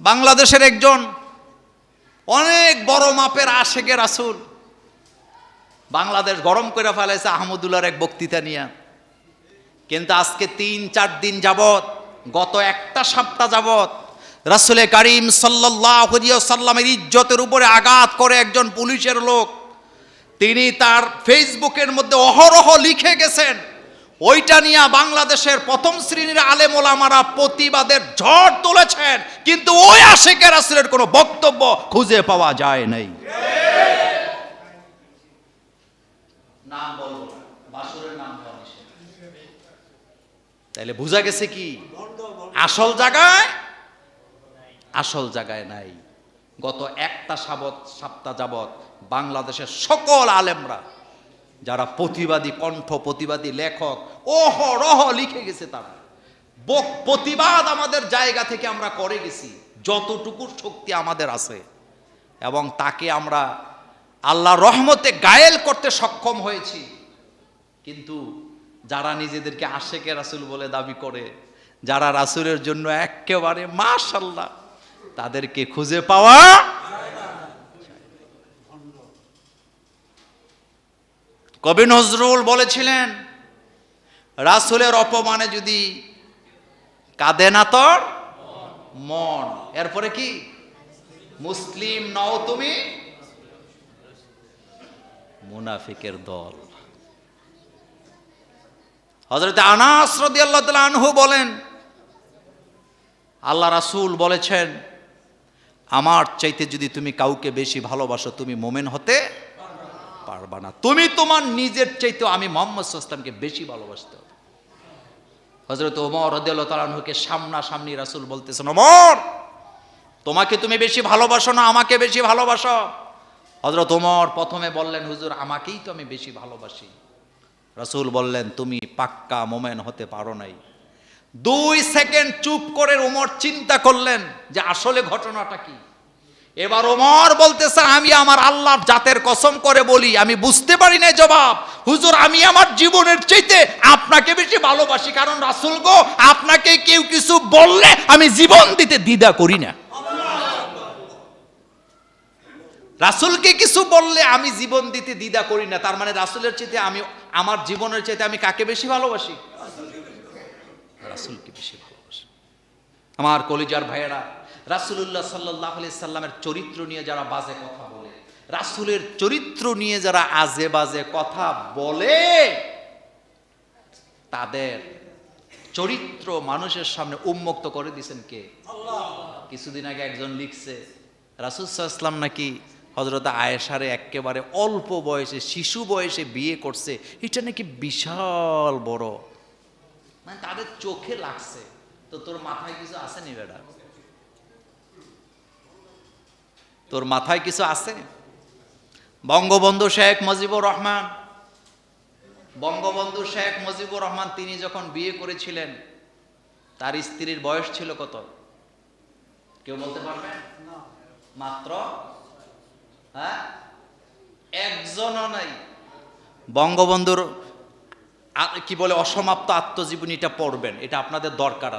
বাংলাদেশের একজন অনেক বড় মাপের আশেকে রাসূল, বাংলাদেশ গরম করে ফেলেছে আহমদুল্লাহর এক বক্তৃতা নিয়ে। কিন্তু আজকে ৩-৪ দিন যাবত, গত একটা সপ্তাহ যাবত রাসূল কারীম সাল্লাল্লাহু আলাইহি ওয়াসাল্লামের ইজ্জতের উপরে আঘাত করে একজন পুলিশের লোক, তিনি তার ফেসবুকের মধ্যে অহরহ লিখে গেছেন, ওইটা নিয়ে বাংলাদেশের প্রথম শ্রেণীর আলেম ওলামারা প্রতিবাদের ঝড় তুলেছেন, কিন্তু ওই আশেকে রাসূলের কোনো বক্তব্য খুঁজে পাওয়া যায় নাই। নাম বলবো না, বাসুরের নাম বলা নিষেধ। তাইলে বোঝা গেছে কি আসল জায়গায় নাই। গত একটা সপ্তাহ যাবত বাংলাদেশের সকল আলেমরা যারা প্রতিবাদী কণ্ঠ, প্রতিবাদী লেখক, অহরহ লিখে গেছে, তারা প্রতিবাদ আমাদের জায়গা থেকে আমরা করে গেছি যতটুকু শক্তি আমাদের আছে, এবং তাকে আমরা আল্লাহর রহমতে গায়েল করতে সক্ষম হয়েছি। কিন্তু যারা নিজেদেরকে আশেকে রাসূল বলে দাবি করে, যারা রাসূলের জন্য একেবারে মাশাআল্লাহ, তাদেরকে খুঁজে পাওয়া। কবি নজরুল বলেছিলেন, রাসূলের অপমানে যদি কাঁদে না তোর মন, এরপরে কি মুসলিম নও তুমি মুনাফিকের দল। হযরত আনাস রাদিয়াল্লাহু তাআলা আনহু বলেন, আল্লাহ রাসূল বলেছেন, আমার চাইতে যদি তুমি কাউকে বেশি ভালোবাসো তুমি মুমিন হতে পারবা না। তুমি তোমার নিজের চাইতে আমি মুহাম্মদ সাল্লাল্লাহু আলাইহি ওয়াসাল্লামকে বেশি ভালোবাসতে হবে। হযরত ওমর রাদিয়াল্লাহু তাআলা আনহুকে সামনাসামনি রাসূল বলতেছেন, ওমর তোমাকে তুমি বেশি ভালোবাসো না আমাকে বেশি ভালোবাসো? হযরত ওমর প্রথমে বললেন, হুজুর আমাকেই তো আমি বেশি ভালোবাসি। রাসূল বললেন, তুমি পাক্কা মুমিন হতে পারো নাই। 2 সেকেন্ড চুপ করে ওমর চিন্তা করলেন যে আসলে ঘটনাটা কি। এবার ওমর বলতেছে, আমি আমার আল্লাহর জাতের কসম করে বলি আমি বুঝতে পারি না জবাব। হুজুর আমি আমার জীবনের চাইতে আপনাকে বেশি ভালোবাসি, কারণ রাসূল গো আপনাকে কেউ কিছু বললে আমি জীবন দিতে দ্বিধা করি না। রাসূলকে কিছু বললে আমি জীবন দিতে দ্বিধা করি না, তার মানে রাসূলের চাইতে আমি আমার জীবনের চাইতে আমি কাকে বেশি ভালোবাসি? রাসূলকে বেশি ভালোবাসি। আমার কলিজার ভাইয়েরা, রাসূলুল্লাহ সাল্লাল্লাহু আলাইহি সাল্লামের চরিত্র নিয়ে যারা বাজে কথা বলে, রাসূলের চরিত্র নিয়ে যারা আজে বাজে কথা বলে, তাদের চরিত্র মানুষের সামনে উন্মুক্ত করে দিয়েছেন কে? আল্লাহ। কিছুদিন আগে একজন লিখছে, রাসূল সাল্লাল্লাহু আলাইহি সাল্লাম নাকি হযরত আয়েশারে একেবারে অল্প বয়সে, শিশু বয়সে বিয়ে করছে, এটা নাকি বিশাল বড়, মানে তাদের চোখে লাগছে। তো তোর মাথায় কিছু আছে নি বেটা? তোর মাথায় কিছু আছে? বঙ্গবন্ধু শেখ মুজিবুর রহমান তিনি যখন বিয়ে করেছিলেন, তার স্ত্রীর বয়স ছিল কত? কেউ বলতে পারবেন? মাত্র একজনও নাই। বঙ্গবন্ধুর কি বলে অসমাপ্ত আত্মজীবনীটা পড়বেন, এটা আপনাদের দরকার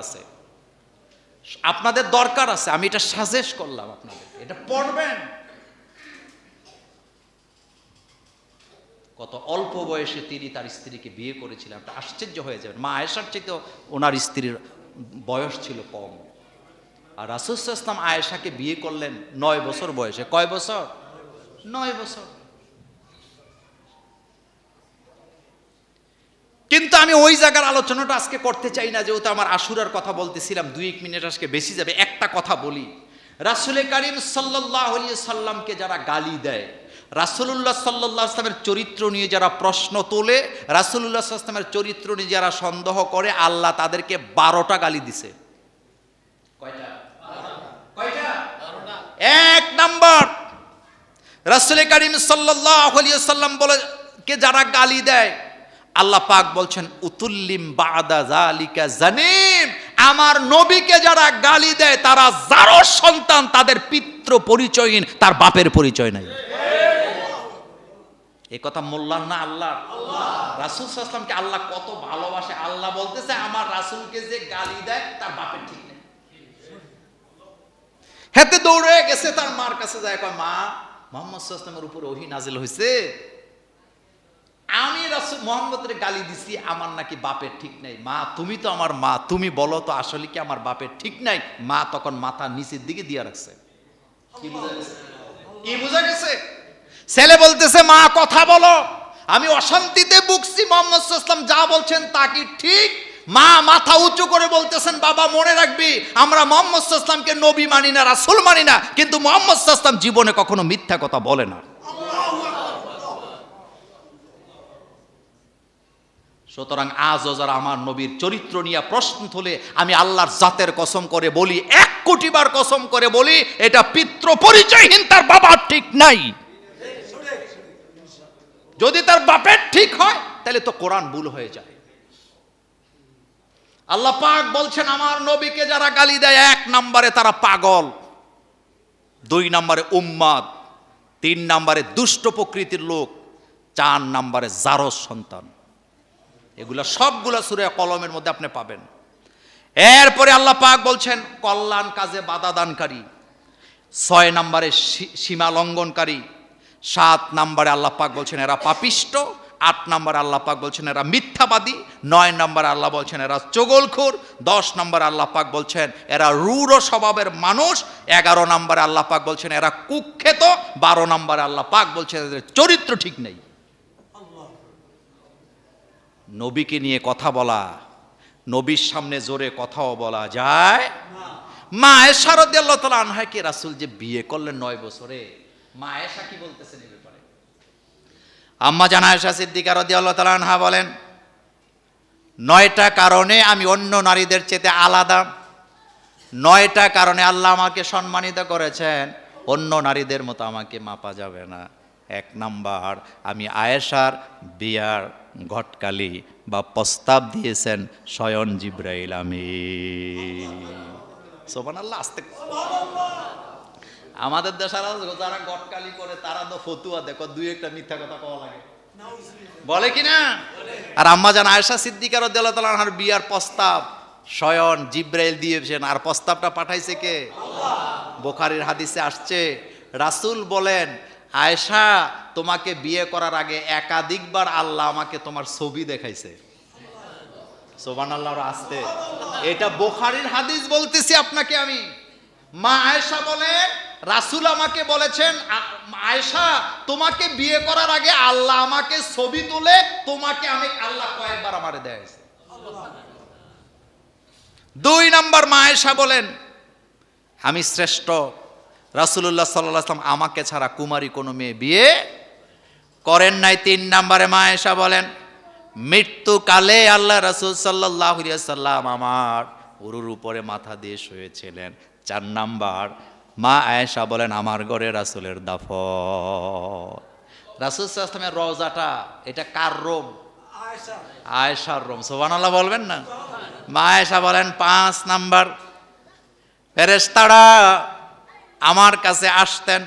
আছে, আমি এটা সাজেস্ট করলাম আপনাদের, এটা পড়বেন। কত অল্প বয়সে তিনি তার স্ত্রীকে বিয়ে করেছিলেন, একটা আশ্চর্য হয়ে যাবেন। মা আয়েশার চাইতে ওনার স্ত্রীর বয়স ছিল কম, আর রাসূল সাল্লাল্লাহু আলাইহি ওয়াসাল্লাম আয়েশাকে বিয়ে করলেন 9 বছর বয়সে। কয় বছর? 9 বছর। কিন্তু আমি ওই জায়গার আলোচনাটা আজকে করতে চাই না, যেহেতু আমার আশুরার কথা বলতেছিলাম, 2 মিনিট আজকে বেশি যাবে। একটা কথা বলি, রাসূল কারীম সাল্লাল্লাহু আলাইহি সাল্লামকে যারা গালি দেয়, রাসূলুল্লাহ সাল্লাল্লাহু আলাইহি ওয়াসাল্লামের চরিত্র নিয়ে যারা প্রশ্ন তোলে, রাসূলুল্লাহ সাল্লাল্লাহু আলাইহি ওয়াসাল্লামের চরিত্র নিয়ে যারা সন্দেহ করে, আল্লাহ তাদেরকে 12টা গালি দিছে। কয়টা? 12টা। 1 নাম্বার, রাসূল কারীম সাল্লাল্লাহু আলাইহি ওয়াসাল্লাম বলে কে যারা গালি দেয়, আল্লাহ পাক বলছেন উতুল্লিম বাদা যালিকা জানিম, আমার নবীকে যারা গালি দেয় তারা যারও সন্তান, তাদের পিতৃ পরিচয়হীন, তার বাপের পরিচয় নাই। এই কথা মোল্লার না আল্লাহর? রাসূল সাল্লাল্লাহু আলাইহি ওয়াসাল্লামকে আল্লাহ কত ভালোবাসে, আল্লাহ বলতেছে আমার রাসূলকে যে গালি দেয় তার বাপের ঠিক নেই। হেতে দৌড়ে গেছে তার মার কাছে যায়, কয় মা, মুহাম্মদ সাল্লাল্লাহু আলাইহি ওয়াসাল্লামের উপর ওহী নাজিল হয়েছে, আমি রাসূল মুহাম্মদের গালি দিছি, আমার নাকি বাপের ঠিক নাই। মা, তুমি তো আমার মা, তুমি বলো তো আসলে কি আমার বাপের ঠিক নাই? মা তখন মাথা নিচের দিকে দিয়ে রাখছে। কি বোঝা গেছে? কি বোঝা গেছে? ছেলে বলতেছে, মা কথা বলো, আমি অশান্তিতে ভুগছি, মুহাম্মদ সাল্লাল্লাহু আলাইহি ওয়াসাল্লাম যা বলছেন তা কি ঠিক? মা মাথা উঁচু করে বলতেছেন, বাবা মনে রাখবি, আমরা মুহাম্মদ সাল্লাল্লাহু আলাইহি ওয়াসাল্লামকে নবী মানি না, রাসূল মানি না, কিন্তু মুহাম্মদ সাল্লাল্লাহু আলাইহি ওয়াসাল্লাম জীবনে কখনো মিথ্যা কথা বলে না। সুতরাং আজও যারা আমার নবীর চরিত্র নিয়ে প্রশ্ন তোলে, আমি আল্লাহর জাতের কসম করে বলি, 1 কোটি বার কসম করে বলি, এটা পিতৃ পরিচয়হীন, তার বাবার ঠিক নাই। যদি তার বাপের ঠিক হয় তাহলে তো কোরআন ভুল হয়ে যায়। আল্লাহ পাক বলছেন, আমার নবীকে যারা গালি দেয়, 1 নম্বরে তারা পাগল, 2 নম্বরে উম্মাদ, 3 নম্বরে দুষ্ট প্রকৃতির লোক, 4 নম্বরে জারজ সন্তান। এগুলা সবগুলা সূরা কলমের মধ্যে আপনি পাবেন। এরপরে আল্লাহ পাক বলছেন কল্যাণ কাজে বাধা দানকারী, 6 নম্বরে সীমা লঙ্ঘনকারী, 7 নম্বরে আল্লাহ পাক বলছেন এরা পাপিষ্ট, 8 নম্বরে আল্লাহ পাক বলছেন এরা মিথ্যাবাদী, 9 নম্বরে আল্লাহ বলছেন এরা চগলখোর, 10 নম্বরে আল্লাহ পাক বলছেন এরা রূঢ় স্বভাবের মানুষ, 11 নম্বরে আল্লাহ পাক বলছেন এরা কুখ্যাত, 12 নম্বরে আল্লাহ পাক বলছেন এদের চরিত্র ঠিক নেই। নবীকে নিয়ে কথা বলা, নবীর সামনে জোরে কথাও বলা যায়। মা আয়েশা রাদিয়াল্লাহু তাআলা আনহাকে রাসূল যে বিয়ে করলেন 9 বছরে, মা আয়েশা কি বলতেছেন এই ব্যাপারে? আম্মা জান আয়েশা সিদ্দিকা রাদিয়াল্লাহু তাআলা আনহা বলেন, 9টা কারণে আমি অন্য নারীদের চেয়ে আলাদা, 9টা কারণে আল্লাহ আমাকে সম্মানিত করেছেন, অন্য নারীদের মতো আমাকে মাপা যাবে না। 1 নাম্বার, আমি আয়েশার বিয়ার ঘটকালি বা প্রস্তাব দিয়েছেন স্বয়ং জিবরাইল আমিন। সুবহানাল্লাহ। আস্তে আমাদের দেশের যারা ঘটকালি করে তারা তো ফতুয়া দেখো, 2-1টা মিথ্যা কথা পাওয়া লাগে, বলে কি না? আর আম্মা জান আয়েশা সিদ্দিকা রাদিয়াল্লাহু তাআলা আনহার বিয়ার প্রস্তাব স্বয়ং জিবরাইল দিয়েছেন, আর প্রস্তাবটা পাঠাইছে কে? আল্লাহ। বুখারীর হাদিসে আসছে, রাসূল বলেন, আয়েশা তোমাকে বিয়ে করার আগে একাধিকবার আল্লাহ আমাকে তোমার ছবি দেখাইছে। সুবহানাল্লাহ। আস্তে, এটা বুখারীর হাদিস বলতেছি আপনাকে আমি। মা আয়েশা বলেন, রাসূল আমাকে বলেছেন, আয়েশা তোমাকে বিয়ে করার আগে আল্লাহ আমাকে ছবি তুলে তোমাকে আমি আল্লাহ কয়েকবার আমারে দেখাইছে। 2 নাম্বার, মা আয়েশা বলেন, আমি শ্রেষ্ঠ, রাসূলুল্লাহ সাল্লাল্লাহু আলাইহি ওয়াসাল্লাম আমাকে ছাড়া কুমারী কোনো মেয়ে বিয়ে করেন নাই। 3 নম্বরে মা আয়েশা বলেন, মৃত্যুকালে আল্লাহ রাসূল সাল্লাল্লাহু আলাইহি ওয়াসাল্লাম আমার উরুর উপরে মাথা দিয়ে শুয়েছিলেন। 4 নাম্বার, মা আয়েশা বলেন, আমার ঘরে রাসূলের দাফন। রাসূল সাল্লাল্লাহু আলাইহি ওয়াসাল্লামের রওজাটা এটা কার রোম? আয়েশার রোম। সুবহানাল্লাহ বলবেন না? মা আয়েশা বলেন, 5 নাম্বার, ফেরেশতারা আমার কাছে আসতেন,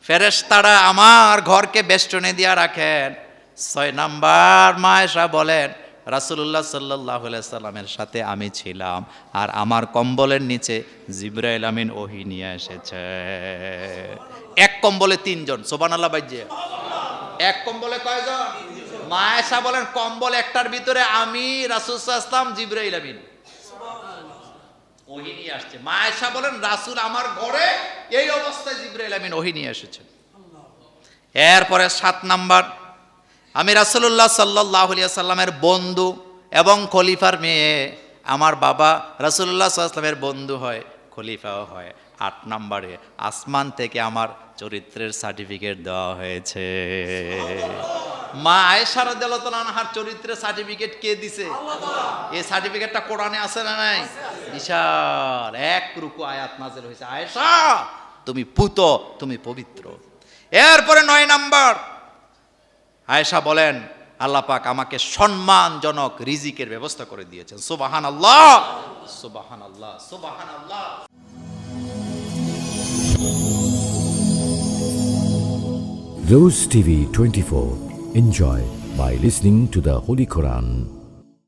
ফেরেশতারা আমার ঘরকে বেষ্টনী দিয়া রাখেন। 6 নাম্বার, মা আয়েশা বলেন, রাসূলুল্লাহ সাল্লাল্লাহু আলাইহি সাল্লামের সাথে আমি ছিলাম, আর আমার কম্বলের নিচে জিবরাইল আমিন ওহী নিয়ে এসেছে। 1 কম্বলে 3 জন। সুবহানাল্লাহ বাইজে। 1 কম্বলে কয়জন? মা আয়েশা বলেন, কম্বল একটার ভিতরে আমি, রাসূল সাল্লাল্লাহু আলাইহি ওয়াসাল্লাম, জিবরাইল আমিন ওহী নিয়ে আসছে। মা আয়েশা বলেন, রাসূল আমার ঘরে এই অবস্থায় জিবরাইল আমিন ওহী নিয়ে এসেছেন। এরপরে 7 নাম্বার, আমি রাসূলুল্লাহ সাল্লাল্লাহু আলাইহি ওয়াসাল্লামের বন্ধু এবং খলিফার মেয়ে, আমার বাবা রাসূলুল্লাহ সাল্লাল্লাহু আলাইহি ওয়াসাল্লামের বন্ধু হয়, খলিফাও হয়। 8 নম্বরে, আসমান থেকে আমার চরিত্রের সার্টিফিকেট দেওয়া হয়েছে। মা আয়েশা রাদিয়াল্লাহু তাআলা আনহার চরিত্রের সার্টিফিকেট কে দিছে? এই সার্টিফিকেটটা কোরআনে আছে না নাই? বিশাল 1 রুকু আয়াত নাযিল হয়েছে, আয়েশা তুমি পুত, তুমি পবিত্র। এরপরে 9 নাম্বার, আয়েশা বলেন, আল্লাহ পাক আমাকে সম্মানজনক রিজিকের ব্যবস্থা করে দিয়েছেন। সুবহানাল্লাহ, সুবহানাল্লাহ, সুবহানাল্লাহ। Rose TV 24. Enjoy by listening to the Holy Quran.